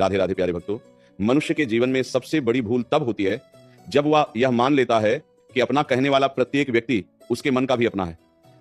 राधे राधे प्यारे भक्तों। मनुष्य के जीवन में सबसे बड़ी भूल तब होती है जब वह यह मान लेता है कि अपना कहने वाला प्रत्येक व्यक्ति उसके मन का भी अपना है।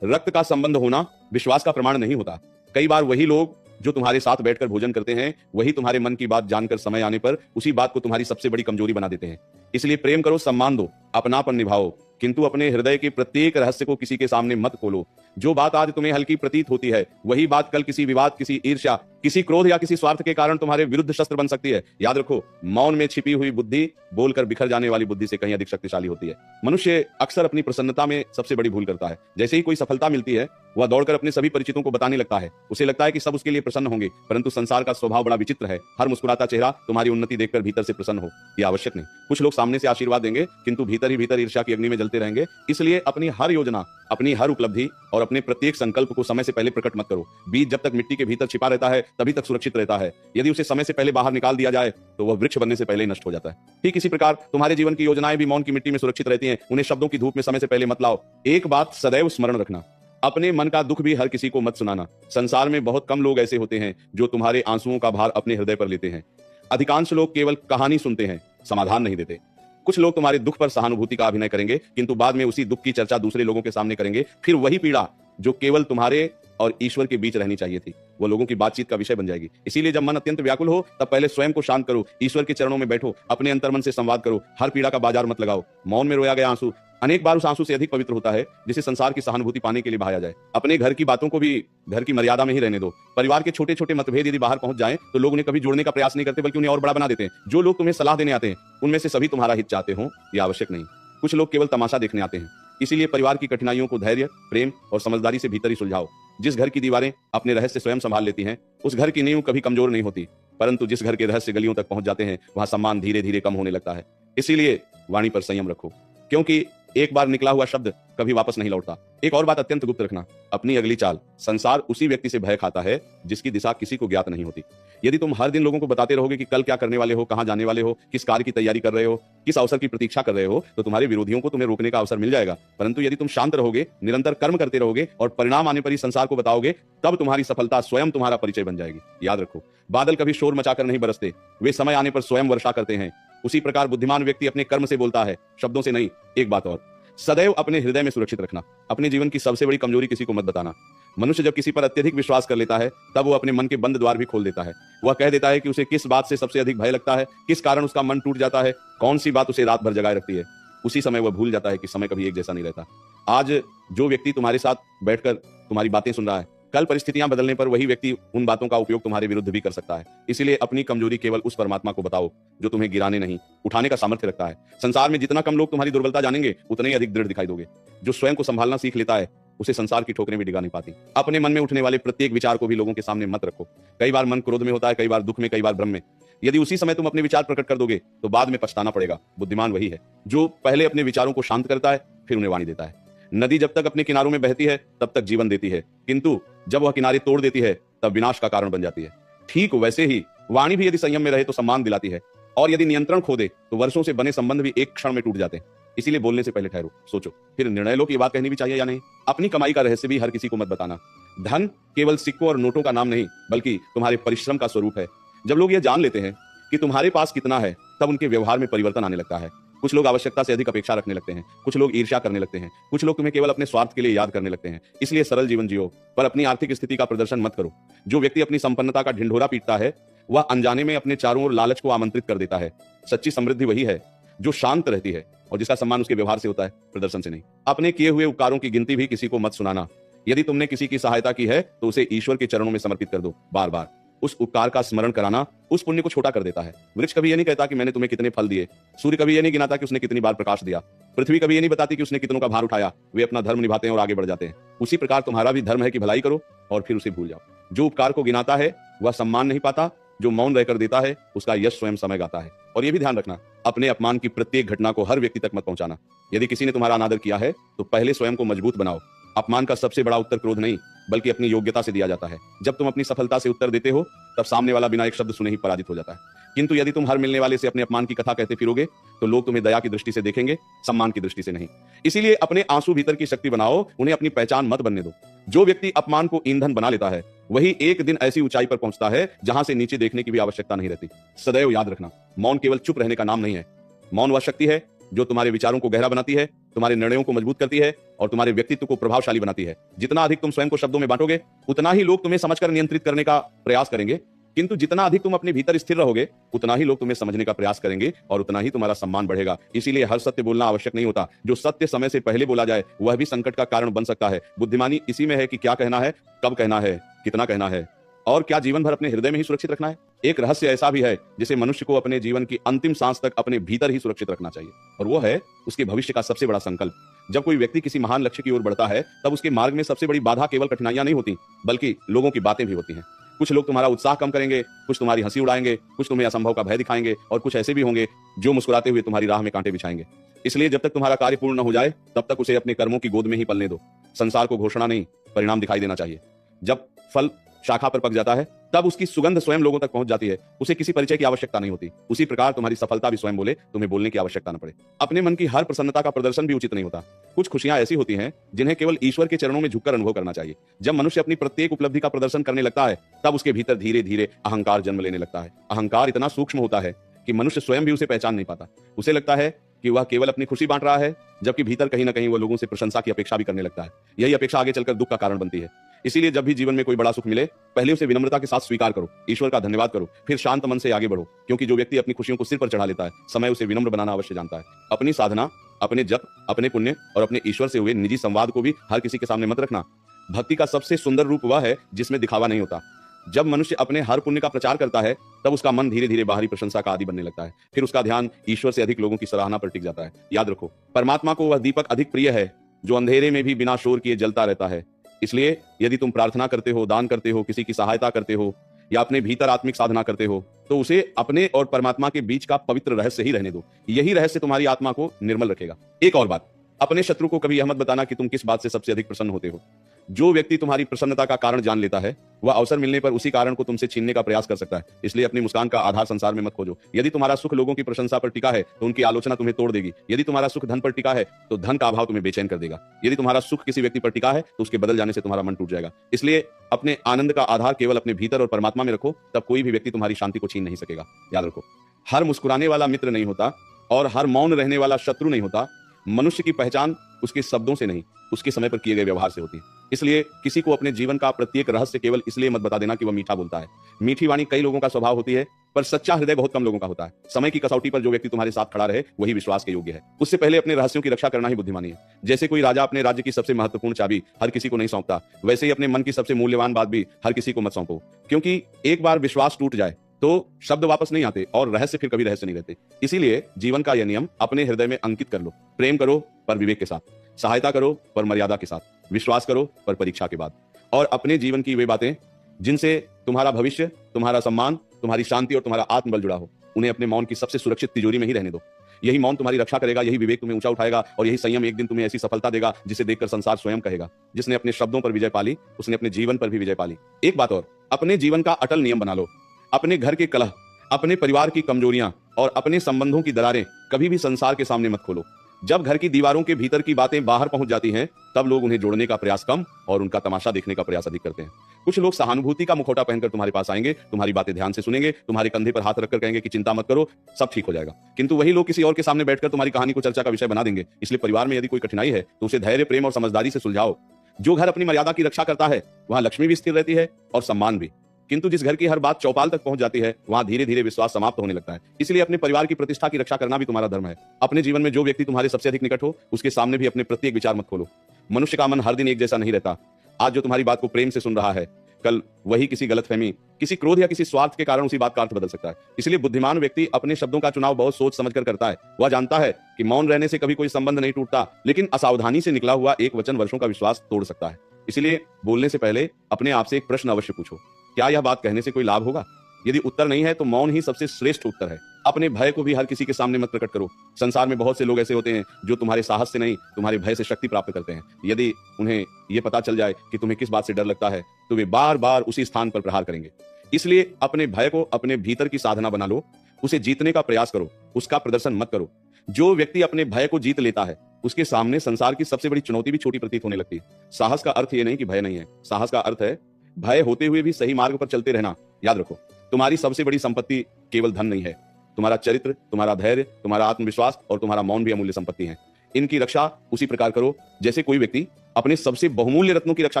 रक्त का संबंध होना विश्वास का प्रमाण नहीं होता। कई बार वही लोग जो तुम्हारे साथ बैठकर भोजन करते हैं वही तुम्हारे मन की बात जानकर समय आने पर उसी बात को तुम्हारी सबसे बड़ी कमजोरी बना देते हैं। इसलिए प्रेम करो, सम्मान दो, अपनापन निभाओ, किंतु अपने हृदय के प्रत्येक रहस्य को किसी के सामने मत खोलो। जो बात आज तुम्हें हल्की प्रतीत होती है वही बात कल किसी विवाद, किसी ईर्ष्या, किसी क्रोध या किसी स्वार्थ के कारण तुम्हारे विरुद्ध शस्त्र बन सकती है। याद रखो, मौन में छिपी हुई बुद्धि बोलकर बिखर जाने वाली बुद्धि से कहीं अधिक शक्तिशाली होती है। मनुष्य अक्सर अपनी प्रसन्नता में सबसे बड़ी भूल करता है। जैसे ही कोई सफलता मिलती है वह दौड़कर अपने सभी परिचितों को बताने लगता है। उसे लगता है कि सब उसके लिए प्रसन्न होंगे, परंतु संसार का स्वभाव बड़ा विचित्र है। हर मुस्कुराता चेहरा तुम्हारी उन्नति देखकर भीतर से प्रसन्न हो, यह आवश्यक नहीं। कुछ लोग सामने से आशीर्वाद देंगे किंतु भीतर ही भीतर ईर्ष्या की अग्नि में जलते रहेंगे। इसलिए अपनी हर योजना, अपनी हर उपलब्धि और अपने प्रत्येक संकल्प को समय से पहले प्रकट मत करो। बीज जब तक मिट्टी के भीतर छिपा रहता है तभी तक सुरक्षित रहता है। यदि उसे समय से पहले बाहर निकाल दिया जाए तो वह वृक्ष बनने से पहले ही नष्ट हो जाता है। ठीक इसी प्रकार तुम्हारे जीवन की योजनाएं भी मौन की मिट्टी में सुरक्षित रहती हैं। उन्हें शब्दों की धूप में समय से पहले मत लाओ। एक बात सदैव स्मरण रखना, अपने मन का दुख भी हर किसी को मत सुनाना। संसार में बहुत कम लोग ऐसे होते हैं जो तुम्हारे आंसुओं का भार अपने हृदय पर लेते हैं। अधिकांश लोग केवल कहानी सुनते हैं, समाधान नहीं देते। कुछ लोग तुम्हारे दुख पर सहानुभूति का अभिनय करेंगे किंतु बाद में उसी दुख की चर्चा दूसरे लोगों के सामने करेंगे। फिर वही पीड़ा जो केवल तुम्हारे और ईश्वर के बीच रहनी चाहिए थी वो लोगों की बातचीत का विषय बन जाएगी। इसीलिए जब मन अत्यंत व्याकुल हो तब पहले स्वयं को शांत करो, ईश्वर के चरणों में बैठो, अपने अंतर्मन से संवाद करो। हर पीड़ा का बाजार मत लगाओ। मौन में रोया गया आंसू अनेक बार उस आंसू से अधिक पवित्र होता है जिसे संसार की सहानुभूति पाने के लिए बहाया जाए। अपने घर की बातों को भी घर की मर्यादा में ही रहने दो। परिवार के छोटे छोटे मतभेद यदि बाहर पहुंच जाएं तो लोग उन्हें कभी जोड़ने का प्रयास नहीं करते बल्कि उन्हें और बड़ा बना देते हैं। जो लोग तुम्हें सलाह देने आते हैं उनमें से सभी तुम्हारा हित चाहते हो, यह आवश्यक नहीं। कुछ लोग केवल तमाशा देखने आते हैं। इसीलिए परिवार की कठिनाइयों को धैर्य, प्रेम और समझदारी से भीतर ही सुलझाओ। जिस घर की दीवारें अपने रहस्य स्वयं संभाल लेती हैं उस घर की नींव कभी कमजोर नहीं होती, परंतु जिस घर के रहस्य गलियों तक पहुंच जाते हैं वहां सम्मान धीरे धीरे कम होने लगता है। इसीलिए वाणी पर संयम रखो, क्योंकि एक बार निकला हुआ शब्द कभी वापस नहीं लौटता। एक और बात अत्यंत गुप्त रखना, अपनी अगली चाल। संसार उसी व्यक्ति से भय खाता है जिसकी दिशा किसी को ज्ञात नहीं होती। यदि तुम हर दिन लोगों को बताते रहोगे कि कल क्या करने वाले हो, कहां जाने वाले हो, किस कार्य की तैयारी कर रहे हो, किस अवसर की प्रतीक्षा कर रहे हो, तो तुम्हारे विरोधियों को तुम्हें रोकने का अवसर मिल जाएगा। परंतु यदि तुम शांत रहोगे, निरंतर कर्म करते रहोगे और परिणाम आने पर ही संसार को बताओगे, तब तुम्हारी सफलता स्वयं तुम्हारा परिचय बन जाएगी। याद रखो, बादल कभी शोर मचाकर नहीं बरसते, वे समय आने पर स्वयं वर्षा करते हैं। उसी प्रकार बुद्धिमान व्यक्ति अपने कर्म से बोलता है, शब्दों से नहीं। एक बात और, सदैव अपने हृदय में सुरक्षित रखना। अपने जीवन की सबसे बड़ी कमजोरी किसी को मत बताना। मनुष्य जब किसी पर अत्यधिक विश्वास कर लेता है तब वो अपने मन के बंद द्वार भी खोल देता है। वह कह देता है कि उसे किस बात से सबसे अधिक भय लगता है, किस कारण उसका मन टूट जाता है, कौन सी बात उसे रात भर जगाए रखती है। उसी समय वह भूल जाता है कि समय कभी एक जैसा नहीं रहता। आज जो व्यक्ति तुम्हारे साथ बैठकर तुम्हारी बातें सुन रहा है, कल परिस्थितियां बदलने पर वही व्यक्ति उन बातों का उपयोग तुम्हारे विरुद्ध भी कर सकता है। इसलिए अपनी कमजोरी केवल उस परमात्मा को बताओ जो तुम्हें गिराने नहीं, उठाने का सामर्थ्य रखता है। संसार में जितना कम लोग तुम्हारी दुर्बलता जानेंगे उतने ही अधिक दृढ़ दिखाई दोगे। जो स्वयं को संभालना सीख लेता है उसे संसार की ठोकरें भी डिगा नहीं पाती। अपने मन में उठने वाले प्रत्येक विचार को भी लोगों के सामने मत रखो। कई बार मन क्रोध में होता है, कई बार दुख में, कई बार भ्रम में। यदि उसी समय तुम अपने विचार प्रकट कर दोगे तो बाद में पछताना पड़ेगा। बुद्धिमान वही है जो पहले अपने विचारों को शांत करता है फिर उन्हें वाणी देता है। नदी जब तक अपने किनारों में बहती है तब तक जीवन देती है, किंतु जब वह किनारे तोड़ देती है तब विनाश का कारण बन जाती है। ठीक वैसे ही वाणी भी यदि संयम में रहे तो सम्मान दिलाती है, और यदि नियंत्रण खो दे तो वर्षों से बने संबंध भी एक क्षण में टूट जाते हैं। इसीलिए बोलने से पहले ठहरो, सोचो, फिर निर्णय लो कि ये बात कहनी भी चाहिए या नहीं। अपनी कमाई का रहस्य भी हर किसी को मत बताना। धन केवल सिक्कों और नोटों का नाम नहीं बल्कि तुम्हारे परिश्रम का स्वरूप है। जब लोग ये जान लेते हैं कि तुम्हारे पास कितना है तब उनके व्यवहार में परिवर्तन आने लगता है। कुछ लोग आवश्यकता से अधिक अपेक्षा रखने लगते हैं, कुछ लोग ईर्ष्या करने लगते हैं, कुछ लोग तुम्हें केवल अपने स्वार्थ के लिए याद करने लगते हैं। इसलिए सरल जीवन जियो, पर अपनी आर्थिक स्थिति का प्रदर्शन मत करो। जो व्यक्ति अपनी संपन्नता का ढिंढोरा पीटता है वह अनजाने में अपने चारों ओर लालच को आमंत्रित कर देता है। सच्ची समृद्धि वही है जो शांत रहती है और जिसका सम्मान उसके व्यवहार से होता है, प्रदर्शन से नहीं। अपने किए हुए उपकारों की गिनती भी किसी को मत सुनाना। यदि तुमने किसी की सहायता की है तो उसे ईश्वर के चरणों में समर्पित कर दो। बार बार उस उपकार का स्मरण कराना उस पुण्य को छोटा कर देता है। वृक्ष कभी यह नहीं कहता कि मैंने तुम्हें कितने फल दिए, सूर्य कभी यह नहीं गिनाता कि उसने कितनी बार प्रकाश दिया, पृथ्वी कभी यह नहीं बताती कि उसने कितनों का भार उठाया। वे अपना धर्म निभाते हैं और आगे बढ़ जाते हैं। उसी प्रकार तुम्हारा भी धर्म है कि भलाई करो और फिर उसे भूल जाओ। जो उपकार को गिनाता है वह सम्मान नहीं पाता, जो मौन रहकर देता है उसका यश स्वयं समय गाता है। और यह भी ध्यान रखना, अपने अपमान की प्रत्येक घटना को हर व्यक्ति तक मत पहुंचाना। यदि किसी ने तुम्हारा अनादर किया है तो पहले स्वयं को मजबूत बनाओ। अपमान का सबसे बड़ा उत्तर क्रोध नहीं बल्कि अपनी योग्यता से दिया जाता है। जब तुम अपनी सफलता से उत्तर देते हो तब सामने वाला बिना एक शब्द सुने ही पराजित हो जाता है। किंतु यदि तुम हर मिलने वाले से अपने अपमान की कथा कहते फिरोगे तो लोग तुम्हें दया की दृष्टि से देखेंगे, सम्मान की दृष्टि से नहीं। इसीलिए अपने आंसू भीतर की शक्ति बनाओ, उन्हें अपनी पहचान मत बनने दो। जो व्यक्ति अपमान को ईंधन बना लेता है वही एक दिन ऐसी ऊंचाई पर पहुंचता है जहां से नीचे देखने की भी आवश्यकता नहीं रहती। सदैव याद रखना, मौन केवल चुप रहने का नाम नहीं है। मौन वह शक्ति है जो तुम्हारे विचारों को गहरा बनाती है, तुम्हारे निर्णयों को मजबूत करती है और तुम्हारे व्यक्तित्व को प्रभावशाली बनाती है। जितना अधिक तुम स्वयं को शब्दों में बांटोगे उतना ही लोग तुम्हें समझकर नियंत्रित करने का प्रयास करेंगे, किंतु जितना अधिक तुम अपने भीतर स्थिर रहोगे उतना ही लोग तुम्हें समझने का प्रयास करेंगे और उतना ही तुम्हारा सम्मान बढ़ेगा। इसीलिए हर सत्य बोलना आवश्यक नहीं होता। जो सत्य समय से पहले बोला जाए वह भी संकट का कारण बन सकता है। बुद्धिमानी इसी में है कि क्या कहना है, कब कहना है, कितना कहना है और क्या जीवन भर अपने हृदय में ही सुरक्षित रखना है। एक रहस्य ऐसा भी है जिसे मनुष्य को अपने जीवन की अंतिम सांस तक अपने भीतर ही सुरक्षित रखना चाहिए और वो है उसके भविष्य का सबसे बड़ा संकल्प। जब कोई व्यक्ति किसी महान लक्ष्य की ओर बढ़ता है तब उसके मार्ग में सबसे बड़ी बाधा केवल कठिनाइयां नहीं होती बल्कि लोगों की बातें भी होती हैं। कुछ लोग तुम्हारा उत्साह कम करेंगे, कुछ तुम्हारी हंसी उड़ाएंगे, कुछ तुम्हें असंभव का भय दिखाएंगे और कुछ ऐसे भी होंगे जो मुस्कुराते हुए तुम्हारी राह में कांटे बिछाएंगे। इसलिए जब तक तुम्हारा कार्य पूर्ण न हो जाए तब तक उसे अपने कर्मों की गोद में ही पलने दो। संसार को घोषणा नहीं, परिणाम दिखाई देना चाहिए। जब फल शाखा पर पक जाता है तब उसकी सुगंध स्वयं लोगों तक पहुंच जाती है, उसे किसी परिचय की आवश्यकता नहीं होती। उसी प्रकार तुम्हारी सफलता भी स्वयं बोले, तुम्हें बोलने की आवश्यकता न पड़े। अपने मन की हर प्रसन्नता का प्रदर्शन भी उचित नहीं होता। कुछ खुशियां ऐसी होती हैं जिन्हें केवल ईश्वर के चरणों में झुककर अनुभव करना चाहिए। जब मनुष्य अपनी प्रत्येक उपलब्धि का प्रदर्शन करने लगता है तब उसके भीतर धीरे धीरे अहंकार जन्म लेने लगता है। अहंकार इतना सूक्ष्म होता है कि मनुष्य स्वयं भी उसे पहचान नहीं पाता। उसे लगता है कि वह केवल अपनी खुशी बांट रहा है, जबकि भीतर कहीं ना कहीं वह लोगों से प्रशंसा की अपेक्षा भी करने लगता है। यही अपेक्षा आगे चलकर दुख का कारण बनती है। इसीलिए जब भी जीवन में कोई बड़ा सुख मिले पहले उसे विनम्रता के साथ स्वीकार करो, ईश्वर का धन्यवाद करो, फिर शांत मन से आगे बढ़ो। क्योंकि जो व्यक्ति अपनी खुशियों को सिर पर चढ़ा लेता है समय उसे विनम्र बनाना अवश्य जानता है। अपनी साधना, अपने जप, अपने पुण्य और अपने ईश्वर से हुए निजी संवाद को भी हर किसी के सामने मत रखना। भक्ति का सबसे सुंदर रूप वह है जिसमें दिखावा नहीं होता। जब मनुष्य अपने हर पुण्य का प्रचार करता है तब उसका मन धीरे धीरे बाहरी प्रशंसा का आदी बनने लगता है। फिर उसका ध्यान ईश्वर से अधिक लोगों की सराहना पर टिक जाता है। याद रखो, परमात्मा को वह दीपक अधिक प्रिय है जो अंधेरे में भी बिना शोर किए जलता रहता है। इसलिए यदि तुम प्रार्थना करते हो, दान करते हो, किसी की सहायता करते हो या अपने भीतर आत्मिक साधना करते हो तो उसे अपने और परमात्मा के बीच का पवित्र रहस्य ही रहने दो। यही रहस्य तुम्हारी आत्मा को निर्मल रखेगा। एक और बात, अपने शत्रु को कभी यह मत बताना कि तुम किस बात से सबसे अधिक प्रसन्न होते हो। जो व्यक्ति तुम्हारी प्रसन्नता का कारण जान लेता है वह अवसर मिलने पर उसी कारण को तुमसे छीनने का प्रयास कर सकता है। इसलिए अपनी मुस्कान का आधार संसार में मत खोजो। यदि तुम्हारा सुख लोगों की प्रशंसा पर टिका है तो उनकी आलोचना तुम्हें तोड़ देगी। यदि तुम्हारा सुख धन पर टिका है तो धन का अभाव तुम्हें बेचैन कर देगा। यदि तुम्हारा सुख किसी व्यक्ति पर टिका है तो उसके बदल जाने से तुम्हारा मन टूट जाएगा। इसलिए अपने आनंद का आधार केवल अपने भीतर और परमात्मा में रखो, तब कोई भी व्यक्ति तुम्हारी शांति को छीन नहीं सकेगा। याद रखो, हर मुस्कुराने वाला मित्र नहीं होता और हर मौन रहने वाला शत्रु नहीं होता। मनुष्य की पहचान उसके शब्दों से नहीं, उसके समय पर किए गए व्यवहार से होती है। इसलिए किसी को अपने जीवन का प्रत्येक रहस्य केवल इसलिए मत बता देना कि वह मीठा बोलता है। मीठी वाणी कई लोगों का स्वभाव होती है पर सच्चा हृदय बहुत कम लोगों का होता है। समय की कसौटी पर जो व्यक्ति तुम्हारे साथ खड़ा रहे वही विश्वास के योग्य है। उससे पहले अपने रहस्यों की रक्षा करना ही बुद्धिमानी है। जैसे कोई राजा अपने राज्य की सबसे महत्वपूर्ण चाबी हर किसी को नहीं सौंपता, वैसे ही अपने मन की सबसे मूल्यवान बात भी हर किसी को मत सौंपो। क्योंकि एक बार विश्वास टूट जाए तो शब्द वापस नहीं आते और रहस्य फिर कभी रहस्य नहीं रहते। इसीलिए जीवन का यह नियम अपने हृदय में अंकित कर लो। प्रेम करो पर विवेक के साथ, सहायता करो पर मर्यादा के साथ, विश्वास करो पर परीक्षा के बाद। और अपने जीवन की वे बातें जिनसे तुम्हारा भविष्य, तुम्हारा सम्मान, तुम्हारी शांति और तुम्हारा आत्मबल जुड़ा हो, उन्हें अपने मौन की सबसे सुरक्षित तिजोरी में ही रहने दो। यही मौन तुम्हारी रक्षा करेगा, यही विवेक तुम्हें ऊंचा उठाएगा और यही संयम एक दिन तुम्हें ऐसी सफलता देगा जिसे देखकर संसार स्वयं कहेगा, जिसने अपने शब्दों पर विजय पाली उसने अपने जीवन पर भी विजय पाली। एक बात और, अपने जीवन का अटल नियम बना लो। अपने घर के कलह, अपने परिवार की कमजोरियां और अपने संबंधों की दरारें कभी भी संसार के सामने मत खोलो। जब घर की दीवारों के भीतर की बातें बाहर पहुंच जाती हैं तब लोग उन्हें जोड़ने का प्रयास कम और उनका तमाशा देखने का प्रयास अधिक करते हैं। कुछ लोग सहानुभूति का मुखौटा पहनकर तुम्हारे पास आएंगे, तुम्हारी बातें ध्यान से सुनेंगे, तुम्हारे कंधे पर हाथ रखकर कहेंगे कि चिंता मत करो, सब ठीक हो जाएगा। किंतु वही लोग किसी और के सामने बैठकर तुम्हारी कहानी को चर्चा का विषय बना देंगे। इसलिए परिवार में यदि कोई कठिनाई है तो उसे धैर्य, प्रेम और समझदारी से सुलझाओ। जो घर अपनी मर्यादा की रक्षा करता है वहां लक्ष्मी भी स्थिर रहती है और सम्मान भी। किंतु जिस घर की हर बात चौपाल तक पहुंच जाती है वहां धीरे धीरे विश्वास समाप्त होने लगता है। इसलिए अपने परिवार की प्रतिष्ठा की रक्षा करना भी तुम्हारा धर्म है। अपने जीवन में जो व्यक्ति तुम्हारे सबसे अधिक निकट हो उसके सामने भी अपने प्रत्येक विचार मत खोलो। मनुष्य का मन हर दिन एक जैसा नहीं रहता। आज जो तुम्हारी बात को प्रेम से सुन रहा है कल वही किसी गलतफहमी, किसी क्रोध या किसी स्वार्थ के कारण उसी बात का अर्थ बदल सकता है। इसलिए बुद्धिमान व्यक्ति अपने शब्दों का चुनाव बहुत सोच समझकर करता है। वह जानता है कि मौन रहने से कभी कोई संबंध नहीं टूटता, लेकिन असावधानी से निकला हुआ एक वचन वर्षों का विश्वास तोड़ सकता है। इसलिए बोलने से पहले अपने आप से एक प्रश्न अवश्य पूछो, क्या यह बात कहने से कोई लाभ होगा? यदि उत्तर नहीं है तो मौन ही सबसे श्रेष्ठ उत्तर है। अपने भय को भी हर किसी के सामने मत प्रकट करो। संसार में बहुत से लोग ऐसे होते हैं जो तुम्हारे साहस से नहीं, तुम्हारे भय से शक्ति प्राप्त करते हैं। यदि उन्हें यह पता चल जाए कि तुम्हें किस बात से डर लगता है तो वे बार बार उसी स्थान पर प्रहार करेंगे। इसलिए अपने भय को अपने भीतर की साधना बना लो। उसे जीतने का प्रयास करो, उसका प्रदर्शन मत करो। जो व्यक्ति अपने भय को जीत लेता है, उसके सामने संसार की सबसे बड़ी चुनौती भी छोटी प्रतीत होने लगती है। साहस का अर्थ यह नहीं कि भय नहीं है, साहस का अर्थ है भय होते हुए भी सही मार्ग पर चलते रहना। याद रखो, तुम्हारी सबसे बड़ी संपत्ति केवल धन नहीं है, तुम्हारा चरित्र, तुम्हारा धैर्य, तुम्हारा आत्मविश्वास और तुम्हारा मौन भी अमूल्य संपत्ति है। इनकी रक्षा उसी प्रकार करो जैसे कोई व्यक्ति अपने सबसे बहुमूल्य रत्नों की रक्षा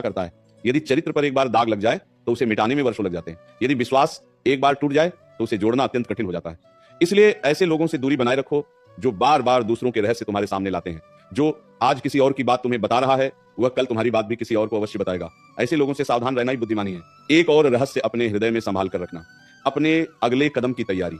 करता है। यदि चरित्र पर एक बार दाग लग जाए तो उसे मिटाने में वर्षों लग जाते हैं। यदि विश्वास एक बार टूट जाए तो उसे जोड़ना अत्यंत कठिन हो जाता है। इसलिए ऐसे लोगों से दूरी बनाए रखो जो बार बार दूसरों के रहस्य तुम्हारे सामने लाते हैं। जो आज किसी और की बात तुम्हें बता रहा है, वह कल तुम्हारी बात भी किसी और को अवश्य बताएगा। ऐसे लोगों से सावधान रहना ही बुद्धिमानी है। एक और रहस्य अपने हृदय में संभाल कर रखना, अपने अगले कदम की तैयारी।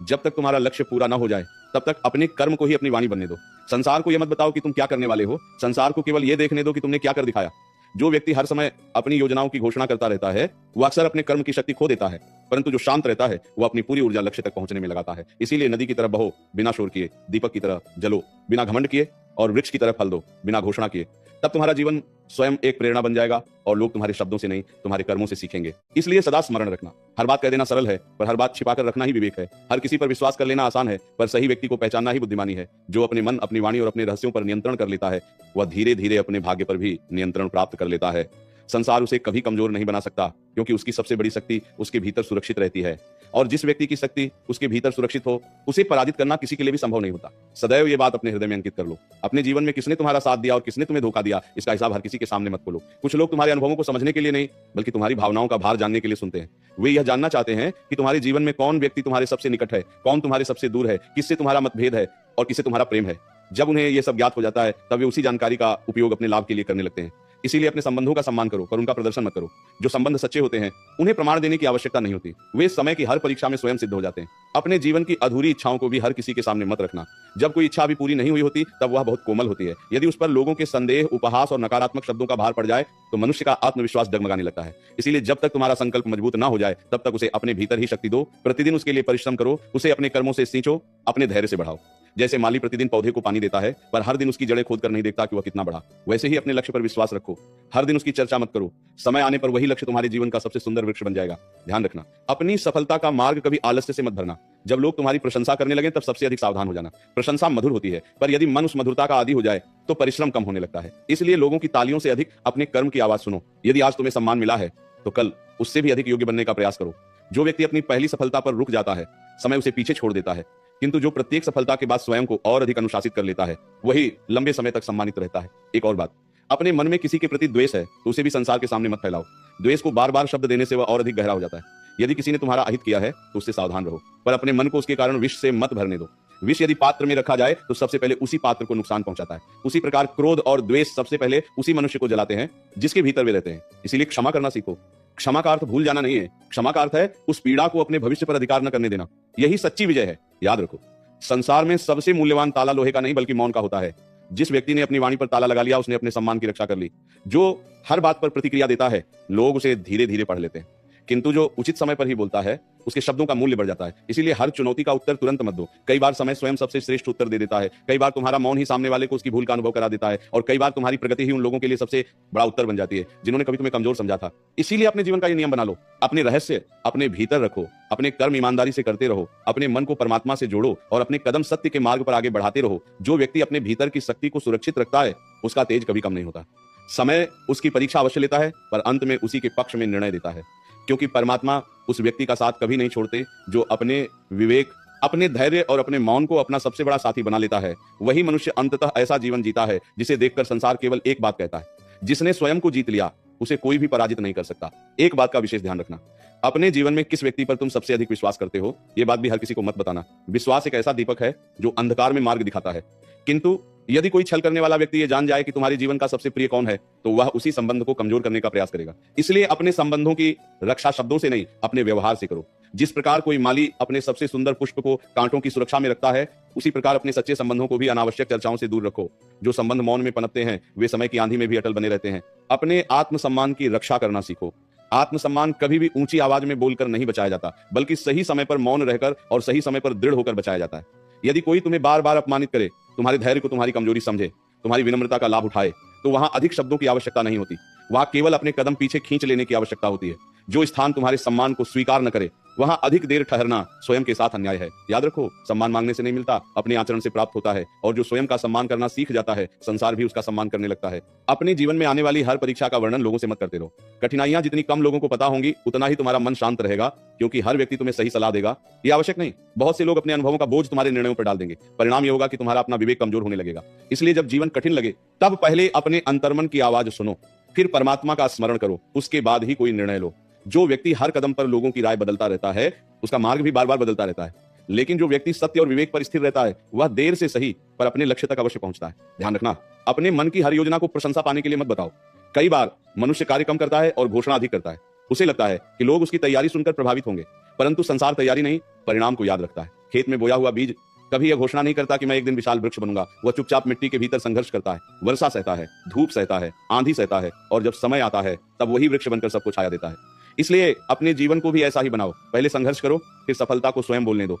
जब तक तुम्हारा लक्ष्य पूरा ना हो जाए तब तक अपने कर्म को ही अपनी वाणी बनने दो। संसार को यह मत बताओ कि तुम क्या करने वाले हो, संसार को केवल यह देखने दो कि तुमने क्या कर दिखाया। जो व्यक्ति हर समय अपनी योजनाओं की घोषणा करता रहता है, वह अक्सर अपने कर्म की शक्ति खो देता है, परंतु जो शांत रहता है वह अपनी पूरी ऊर्जा लक्ष्य तक पहुंचने में लगाता है। इसीलिए नदी की तरह बहो, बिना शोर किए, दीपक की तरह जलो, बिना घमंड किए, और वृक्ष की तरह फल दो, बिना घोषणा किए। तब तुम्हारा जीवन स्वयं एक प्रेरणा बन जाएगा और लोग तुम्हारे शब्दों से नहीं, तुम्हारे कर्मों से सीखेंगे। इसलिए सदा स्मरण रखना, हर बात कह देना सरल है, पर हर बात छिपाकर रखना ही विवेक है। हर किसी पर विश्वास कर लेना आसान है, पर सही व्यक्ति को पहचानना ही बुद्धिमानी है। जो अपने मन, अपनी वाणी और अपने रहस्यों पर नियंत्रण कर लेता है, वह धीरे धीरे अपने भाग्य पर भी नियंत्रण प्राप्त कर लेता है। संसार उसे कभी कमजोर नहीं बना सकता, क्योंकि उसकी सबसे बड़ी शक्ति उसके भीतर सुरक्षित रहती है। और जिस व्यक्ति की शक्ति उसके भीतर सुरक्षित हो, उसे पराजित करना किसी के लिए भी संभव नहीं होता। सदैव ये बात अपने हृदय में अंकित कर लो। अपने जीवन में किसने तुम्हारा साथ दिया और किसने तुम्हें धोखा दिया, इसका हिसाब हर किसी के सामने मत खोलो। कुछ लोग तुम्हारे अनुभवों को समझने के लिए नहीं, बल्कि तुम्हारी भावनाओं का भार जानने के लिए सुनते हैं। वे यह जानना चाहते हैं कि तुम्हारे जीवन में कौन व्यक्ति तुम्हारे सबसे निकट है, कौन तुम्हारे सबसे दूर है, किससे तुम्हारा मतभेद है और किससे तुम्हारा प्रेम है। जब उन्हें यह सब ज्ञात हो जाता है, तब वे उसी जानकारी का उपयोग अपने लाभ के लिए करने लगते हैं। इसीलिए अपने संबंधों का सम्मान करो, पर उनका प्रदर्शन मत करो। जो संबंध सच्चे होते हैं, उन्हें प्रमाण देने की आवश्यकता नहीं होती। वे समय की हर परीक्षा में स्वयं सिद्ध हो जाते हैं। अपने जीवन की अधूरी इच्छाओं को भी हर किसी के सामने मत रखना। जब कोई इच्छा अभी पूरी नहीं हुई होती, तब वह बहुत कोमल होती है। यदि उस पर लोगों के संदेह, उपहास और नकारात्मक शब्दों का भार पड़ जाए, तो मनुष्य का आत्मविश्वास डगमगाने लगता है। इसीलिए जब तक तुम्हारा संकल्प मजबूत ना हो जाए, तब तक उसे अपने भीतर ही शक्ति दो। प्रतिदिन उसके लिए परिश्रम करो, उसे अपने कर्मों से सींचो, अपने धैर्य से बढ़ाओ। जैसे माली प्रतिदिन पौधे को पानी देता है, पर हर दिन उसकी जड़ें खोदकर नहीं देखता कि वह कितना बढ़ा, वैसे ही अपने लक्ष्य पर विश्वास रखो। हर दिन उसकी चर्चा मत करो। समय आने पर वही लक्ष्य तुम्हारे जीवन का सबसे सुंदर वृक्ष बन जाएगा। ध्यान रखना, अपनी सफलता का मार्ग कभी आलस्य से मत भरना। जब लोग तुम्हारी प्रशंसा करने लगे, तब सबसे अधिक सावधान हो जाना। प्रशंसा मधुर होती है, पर यदि मन उस मधुरता का आदी हो जाए तो परिश्रम कम होने लगता है। इसलिए लोगों की तालियों से अधिक अपने कर्म की आवाज सुनो। यदि आज तुम्हें सम्मान मिला है, तो कल उससे भी अधिक योग्य बनने का प्रयास करो। जो व्यक्ति अपनी पहली सफलता पर रुक जाता है, समय उसे पीछे छोड़ देता है, किंतु जो प्रत्येक सफलता के बाद स्वयं को और अधिक अनुशासित कर लेता है, वही लंबे समय तक सम्मानित रहता है। एक और बात, अपने मन में किसी के प्रति द्वेष है तो उसे भी संसार के सामने मत फैलाओ। द्वेष को बार बार शब्द देने से वह और अधिक गहरा हो जाता है। यदि किसी ने तुम्हारा अहित किया है तो उससे सावधान रहो, पर अपने मन को उसके कारण विष से मत भरने दो। विष यदि पात्र में रखा जाए तो सबसे पहले उसी पात्र को नुकसान पहुंचाता है। उसी प्रकार क्रोध और द्वेष सबसे पहले उसी मनुष्य को जलाते हैं जिसके भीतर वे रहते हैं। इसीलिए क्षमा करना सीखो। क्षमा का अर्थ भूल जाना नहीं है, क्षमा का अर्थ है उस पीड़ा को अपने भविष्य पर अधिकार न करने देना। यही सच्ची विजय है। याद रखो, संसार में सबसे मूल्यवान ताला लोहे का नहीं बल्कि मौन का होता है। जिस व्यक्ति ने अपनी वाणी पर ताला लगा लिया, उसने अपने सम्मान की रक्षा कर ली। जो हर बात पर प्रतिक्रिया देता है, लोग उसे धीरे धीरे पढ़ लेते हैं, किंतु जो उचित समय पर ही बोलता है, उसके शब्दों का मूल्य बढ़ जाता है। इसीलिए हर चुनौती का उत्तर तुरंत मत दो। कई बार समय स्वयं सबसे श्रेष्ठ उत्तर दे देता है। कई बार तुम्हारा मौन ही सामने वाले को उसकी भूल का अनुभव करा देता है, और कई बार तुम्हारी प्रगति ही उन लोगों के लिए सबसे बड़ा उत्तर बन जाती है जिन्होंने कभी तुम्हें कमजोर समझा था। इसीलिए अपने जीवन का ये नियम बना लो, अपने रहस्य अपने भीतर रखो, अपने कर्म ईमानदारी से करते रहो, अपने मन को परमात्मा से जोड़ो और अपने कदम सत्य के मार्ग पर आगे बढ़ाते रहो। जो व्यक्ति अपने भीतर की शक्ति को सुरक्षित रखता है, उसका तेज कभी कम नहीं होता। समय उसकी परीक्षा अवश्य लेता है, पर अंत में उसी के पक्ष में निर्णय देता है, क्योंकि परमात्मा उस व्यक्ति का साथ कभी नहीं छोड़ते जो अपने विवेक, अपने धैर्य और अपने मौन को अपना सबसे बड़ा साथी बना लेता है। वही मनुष्य अंततः ऐसा जीवन जीता है जिसे देखकर संसार केवल एक बात कहता है, जिसने स्वयं को जीत लिया उसे कोई भी पराजित नहीं कर सकता। एक बात का विशेष ध्यान रखना, अपने जीवन में किस व्यक्ति पर तुम सबसे अधिक विश्वास करते हो, यह बात भी हर किसी को मत बताना। विश्वास एक ऐसा दीपक है जो अंधकार में मार्ग दिखाता है, किंतु यदि कोई छल करने वाला व्यक्ति ये जान जाए कि तुम्हारे जीवन का सबसे प्रिय कौन है, तो वह उसी संबंध को कमजोर करने का प्रयास करेगा। इसलिए अपने संबंधों की रक्षा शब्दों से नहीं, अपने व्यवहार से करो। जिस प्रकार कोई माली अपने सबसे सुंदर पुष्प को कांटों की सुरक्षा में रखता है, उसी प्रकार अपने सच्चे संबंधों को भी अनावश्यक चर्चाओं से दूर रखो। जो संबंध मौन में पनपते हैं, वे समय की आंधी में भी अटल बने रहते हैं। अपने आत्मसम्मान की रक्षा करना सीखो। आत्मसम्मान कभी भी ऊंची आवाज में बोलकर नहीं बचाया जाता, बल्कि सही समय पर मौन रहकर और सही समय पर दृढ़ होकर बचाया जाता है। यदि कोई तुम्हें बार बार अपमानित करे, तुम्हारे धैर्य को तुम्हारी कमजोरी समझे, तुम्हारी विनम्रता का लाभ उठाए, तो वहां अधिक शब्दों की आवश्यकता नहीं होती। वहां केवल अपने कदम पीछे खींच लेने की आवश्यकता होती है। जो स्थान तुम्हारे सम्मान को स्वीकार न करे, वहां अधिक देर ठहरना स्वयं के साथ अन्याय है। याद रखो, सम्मान मांगने से नहीं मिलता, अपने आचरण से प्राप्त होता है। और जो स्वयं का सम्मान करना सीख जाता है, संसार भी उसका सम्मान करने लगता है। अपने जीवन में आने वाली हर परीक्षा का वर्णन लोगों से मत करते रहो। कठिनाइयां जितनी कम लोगों को पता होंगी, उतना ही तुम्हारा मन शांत रहेगा, क्योंकि हर व्यक्ति तुम्हें सही सलाह देगा ये आवश्यक नहीं। बहुत से लोग अपने अनुभवों का बोझ तुम्हारे निर्णयों पर डाल देंगे। परिणाम यह होगा कि तुम्हारा अपना विवेक कमजोर होने लगेगा। इसलिए जब जीवन कठिन लगे, तब पहले अपने अंतर्मन की आवाज सुनो, फिर परमात्मा का स्मरण करो, उसके बाद ही कोई निर्णय लो। जो व्यक्ति हर कदम पर लोगों की राय बदलता रहता है, उसका मार्ग भी बार बार बदलता रहता है। लेकिन जो व्यक्ति सत्य और विवेक पर स्थिर रहता है, वह देर से सही पर अपने लक्ष्य तक अवश्य पहुंचता है। ध्यान रखना, अपने मन की हर योजना को प्रशंसा पाने के लिए मत बताओ। कई बार मनुष्य कार्य कम करता है और घोषणा अधिक करता है। उसे लगता है कि लोग उसकी तैयारी सुनकर प्रभावित होंगे, परंतु संसार तैयारी नहीं, परिणाम को याद रखता है। खेत में बोया हुआ बीज कभी यह घोषणा नहीं करता कि मैं एक दिन विशाल वृक्ष बनूंगा। वह चुपचाप मिट्टी के भीतर संघर्ष करता है, वर्षा सहता है, धूप सहता है, आंधी सहता है, और जब समय आता है तब वही वृक्ष बनकर सबको छाया देता है। इसलिए अपने जीवन को भी ऐसा ही बनाओ। पहले संघर्ष करो, फिर सफलता को स्वयं बोलने दो।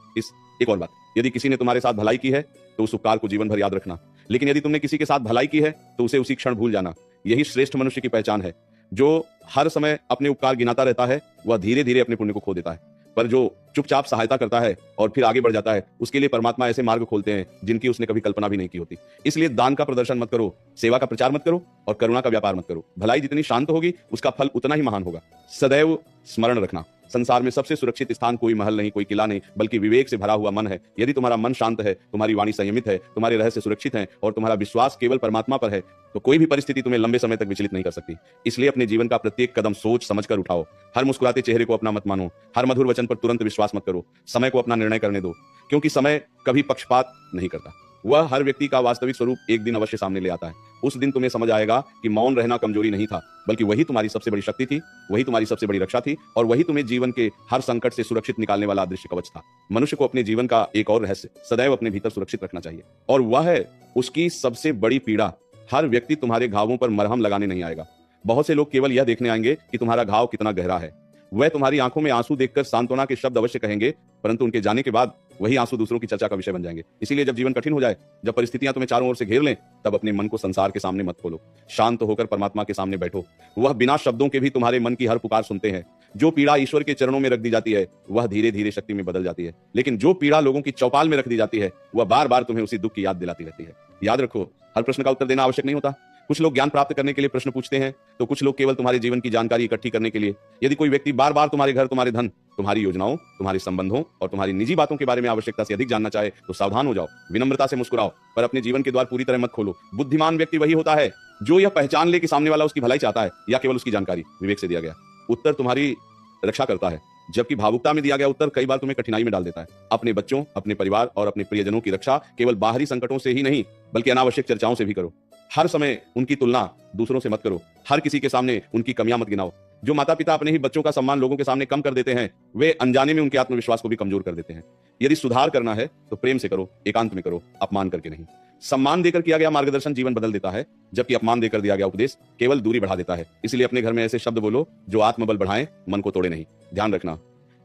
एक और बात, यदि किसी ने तुम्हारे साथ भलाई की है तो उस उपकार को जीवन भर याद रखना। लेकिन यदि तुमने किसी के साथ भलाई की है तो उसे उसी क्षण भूल जाना। यही श्रेष्ठ मनुष्य की पहचान है। जो हर समय अपने उपकार गिनाता रहता है, वह धीरे धीरे अपने पुण्य को खो देता है। पर जो चुपचाप सहायता करता है और फिर आगे बढ़ जाता है, उसके लिए परमात्मा ऐसे मार्ग खोलते हैं जिनकी उसने कभी कल्पना भी नहीं की होती। इसलिए दान का प्रदर्शन मत करो, सेवा का प्रचार मत करो, और करुणा का व्यापार मत करो। भलाई जितनी शांत होगी, उसका फल उतना ही महान होगा। सदैव स्मरण रखना, संसार में सबसे सुरक्षित स्थान कोई महल नहीं, कोई किला नहीं, बल्कि विवेक से भरा हुआ मन है। यदि तुम्हारा मन शांत है, तुम्हारी वाणी संयमित है, तुम्हारे रहस्य सुरक्षित हैं, और तुम्हारा विश्वास केवल परमात्मा पर है, तो कोई भी परिस्थिति तुम्हें लंबे समय तक विचलित नहीं कर सकती। इसलिए अपने जीवन का प्रत्येक कदम सोच समझकर उठाओ। हर मुस्कुराते चेहरे को अपना मत मानो, हर मधुर वचन पर तुरंत विश्वास मत करो। समय को अपना निर्णय करने दो, क्योंकि समय कभी पक्षपात नहीं करता। वह हर व्यक्ति का वास्तविक स्वरूप एक दिन अवश्य सामने ले आता है। उस दिन तुम्हें समझ आएगा कि मौन रहना कमजोरी नहीं था, बल्कि वही तुम्हारी सबसे बड़ी शक्ति थी, वही तुम्हारी सबसे बड़ी रक्षा थी, और वही तुम्हें जीवन के हर संकट से सुरक्षित निकालने वाला अदृश्य कवच था। मनुष्य को अपने जीवन का एक और रहस्य सदैव अपने भीतर सुरक्षित रखना चाहिए, और वह है उसकी सबसे बड़ी पीड़ा। हर व्यक्ति तुम्हारे घावों पर मरहम लगाने नहीं आएगा। बहुत से लोग केवल यह देखने आएंगे कि तुम्हारा घाव कितना गहरा है। वह तुम्हारी आंखों में आंसू देखकर सांत्वना के शब्द अवश्य कहेंगे, परंतु उनके जाने के बाद वही आंसू दूसरों की चर्चा का विषय बन जाएंगे। इसीलिए जब जीवन कठिन हो जाए, जब परिस्थितियां तुम्हें चारों ओर से घेर लें, तब अपने मन को संसार के सामने मत खोलो। शांत होकर परमात्मा के सामने बैठो। वह बिना शब्दों के भी तुम्हारे मन की हर पुकार सुनते हैं। जो पीड़ा ईश्वर के चरणों में रख दी जाती है, वह धीरे धीरे शक्ति में बदल जाती है। लेकिन जो पीड़ा लोगों की चौपाल में रख दी जाती है, वह बार बार तुम्हें उसी दुख की याद दिलाती रहती है। याद रखो, हर प्रश्न का उत्तर देना आवश्यक नहीं होता। कुछ लोग ज्ञान प्राप्त करने के लिए प्रश्न पूछते हैं, तो कुछ लोग केवल तुम्हारे जीवन की जानकारी इकट्ठी करने के लिए। यदि कोई व्यक्ति बार बार तुम्हारे घर, तुम्हारे धन, तुम्हारी योजनाओं, तुम्हारे संबंधों और तुम्हारी निजी बातों के बारे में आवश्यकता से अधिक जानना चाहे, तो सावधान हो जाओ। विनम्रता से मुस्कुराओ, पर अपने जीवन के द्वार पूरी तरह मत खोलो। बुद्धिमान व्यक्ति वही होता है जो यह पहचान ले कि सामने वाला उसकी भलाई चाहता है या केवल उसकी जानकारी। विवेक से दिया गया उत्तर तुम्हारी रक्षा करता है, जबकि भावुकता में दिया गया उत्तर कई बार तुम्हें कठिनाई में डाल देता है। अपने बच्चों, अपने परिवार और अपने प्रियजनों की रक्षा केवल बाहरी संकटों से ही नहीं, बल्कि अनावश्यक चर्चाओं से भी करो। हर समय उनकी तुलना दूसरों से मत करो। हर किसी के सामने उनकी कमियां मत गिनाओ। जो माता पिता अपने ही बच्चों का सम्मान लोगों के सामने कम कर देते हैं, वे अनजाने में उनके आत्मविश्वास को भी कमजोर कर देते हैं। यदि सुधार करना है तो प्रेम से करो, एकांत में करो, अपमान करके नहीं। सम्मान देकर किया गया मार्गदर्शन जीवन बदल देता है, जबकि अपमान देकर दिया गया उपदेश केवल दूरी बढ़ा देता है। इसलिए अपने घर में ऐसे शब्द बोलो जो आत्मबल बढ़ाएं, मन को तोड़े नहीं। ध्यान रखना,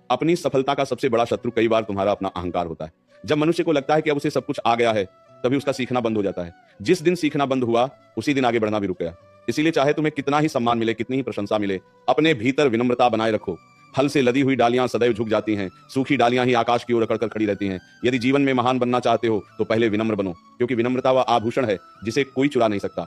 अपनी सफलता का सबसे बड़ा शत्रु कई बार तुम्हारा अपना अहंकार होता है। जब मनुष्य को लगता है कि अब उसे सब कुछ आ गया है, तभी उसका सीखना बंद हो जाता है। जिस दिन सीखना बंद हुआ, उसी दिन आगे बढ़ना भी रुक गया। इसीलिए चाहे तुम्हें कितना ही सम्मान मिले, कितनी ही प्रशंसा मिले, अपने भीतर विनम्रता बनाए रखो। फल से लदी हुई डालियां सदैव झुक जाती हैं, सूखी डालियां ही आकाश की ओर अकड़कर खड़ी रहती हैं। यदि जीवन में महान बनना चाहते हो तो पहले विनम्र बनो, क्योंकि विनम्रता वह आभूषण है जिसे कोई चुरा नहीं सकता।